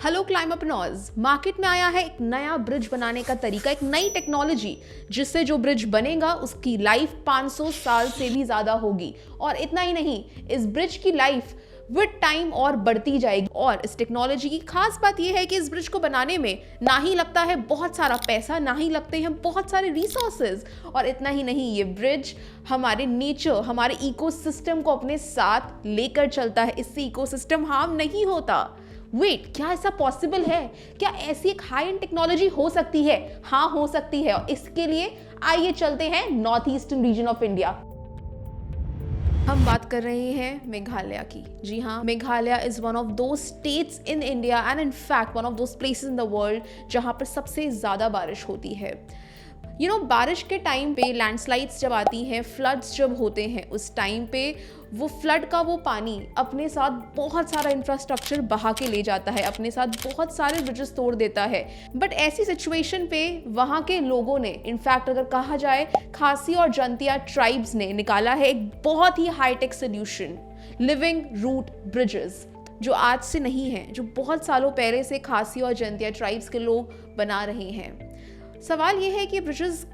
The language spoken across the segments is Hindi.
हेलो क्लाइमेपनॉज। मार्केट में आया है एक नया ब्रिज बनाने का तरीका, एक नई टेक्नोलॉजी, जिससे जो ब्रिज बनेगा उसकी लाइफ 500 साल से भी ज्यादा होगी। और इतना ही नहीं, इस ब्रिज की लाइफ विद टाइम और बढ़ती जाएगी। और इस टेक्नोलॉजी की खास बात यह है कि इस ब्रिज को बनाने में ना ही लगता है बहुत सारा पैसा, ना ही लगते हैं बहुत सारे रिसोर्सेज। और इतना ही नहीं, ये ब्रिज हमारे नेचर, हमारे इकोसिस्टम को अपने साथ लेकर चलता है। इससे इकोसिस्टम हार्म नहीं होता। वेट, क्या ऐसा पॉसिबल है? क्या ऐसी एक हाई एंड टेक्नोलॉजी हो सकती है? हाँ, हो सकती है। और इसके लिए आइए चलते हैं north eastern region of India. हम बात कर रहे हैं मेघालय की। जी हाँ, मेघालय इज वन ऑफ दो states in India and in fact one of दो प्लेसेस इन द वर्ल्ड जहाँ पर सबसे ज़्यादा बारिश होती है। बारिश के टाइम पे लैंडस्लाइड्स जब आती हैं, फ्लड्स जब होते हैं, उस टाइम पे वो फ्लड का वो पानी अपने साथ बहुत सारा इंफ्रास्ट्रक्चर बहा के ले जाता है, अपने साथ बहुत सारे ब्रिजेस तोड़ देता है। बट ऐसी सिचुएशन पे वहाँ के लोगों ने, इनफैक्ट अगर कहा जाए, खासी और जंतिया ट्राइब्स ने निकाला है एक बहुत ही hi tech solution, living root bridges, जो आज से नहीं है, जो बहुत सालों पहले से खासी और जंतिया ट्राइब्स के लोग बना रहे हैं। सवाल ये है कि ब्रिजेस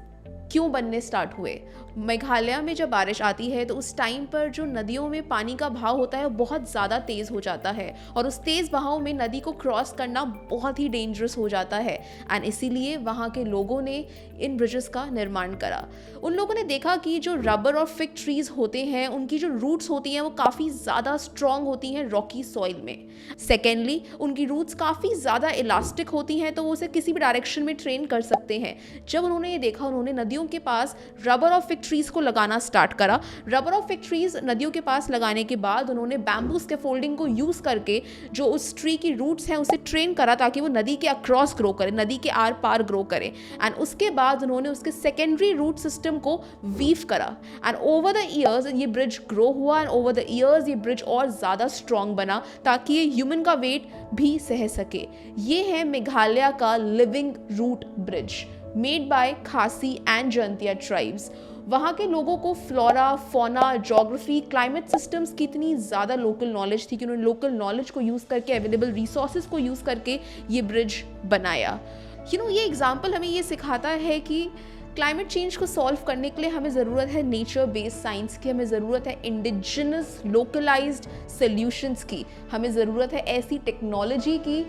क्यों बनने स्टार्ट हुए? मेघालय में जब बारिश आती है तो उस टाइम पर जो नदियों में पानी का बहाव होता है वो बहुत ज़्यादा तेज़ हो जाता है, और उस तेज़ बहाव में नदी को क्रॉस करना बहुत ही डेंजरस हो जाता है। एंड इसीलिए वहाँ के लोगों ने इन ब्रिजेस का निर्माण करा। उन लोगों ने देखा कि जो रबर और फिग ट्रीज होते हैं, उनकी जो रूट्स होती हैं वो काफ़ी ज़्यादा स्ट्रॉन्ग होती हैं रॉकी सॉइल में। सेकेंडली, उनकी रूट्स काफ़ी ज़्यादा इलास्टिक होती हैं, तो वो उसे किसी भी डायरेक्शन में ट्रेन कर सकते हैं। जब उन्होंने ये देखा, उन्होंने नदियों के पास रबर और फिग ट्रीज को लगाना स्टार्ट करा। रबर और फिग ट्रीज नदियों के पास लगाने के बाद उन्होंने बैम्बू स्कैफोल्डिंग को यूज करके जो उस ट्री की रूट्स हैं उसे ट्रेन करा, ताकि वो नदी के अक्रॉस ग्रो करे, नदी के आर पार ग्रो करे। एंड उसके बाद उन्होंने उसके सेकेंडरी रूट सिस्टम को वीव करा। एंड ओवर द ईयर्स ये ब्रिज ग्रो हुआ, एंड ओवर द ईयर्स ये ब्रिज और ज्यादा स्ट्रॉन्ग बना, ताकि ये ह्यूमन का वेट भी सह सके। ये है मेघालय का living root bridge, made by Khasi and Jaintia tribes. वहाँ के लोगों को flora, fauna, geography, climate systems की इतनी ज़्यादा लोकल नॉलेज थी कि उन्होंने लोकल नॉलेज को यूज़ करके, अवेलेबल रिसोर्सेज को यूज़ करके ये ब्रिज बनाया। ये एग्जाम्पल हमें ये सिखाता है कि क्लाइमेट चेंज को सॉल्व करने के लिए हमें ज़रूरत है नेचर बेस्ड साइंस की, हमें ज़रूरत है इंडिजिनस लोकलाइज्ड सॉल्यूशंस की, हमें ज़रूरत है ऐसी टेक्नोलॉजी की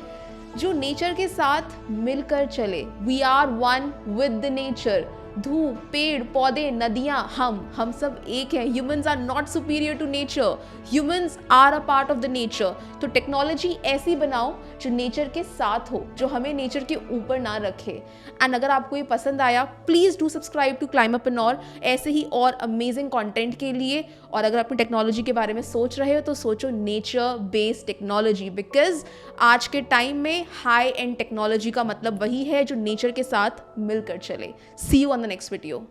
जो नेचर के साथ मिलकर चले। We are one with the nature. धूप, पेड़, पौधे, नदियाँ, हम सब एक हैं। Humans are not superior to nature, humans are a part of the nature. तो टेक्नोलॉजी ऐसी बनाओ जो नेचर के साथ हो, जो हमें नेचर के ऊपर ना रखे। एंड अगर आपको ये पसंद आया, प्लीज़ डू सब्सक्राइब टू क्लाइमेपनॉर ऐसे ही और अमेजिंग कंटेंट के लिए। और अगर अपनी टेक्नोलॉजी के बारे में सोच रहे हो तो सोचो नेचर बेस्ड टेक्नोलॉजी, बिकॉज आज के टाइम में हाई एंड टेक्नोलॉजी का मतलब वही है जो नेचर के साथ मिलकर चले। See you on the next video.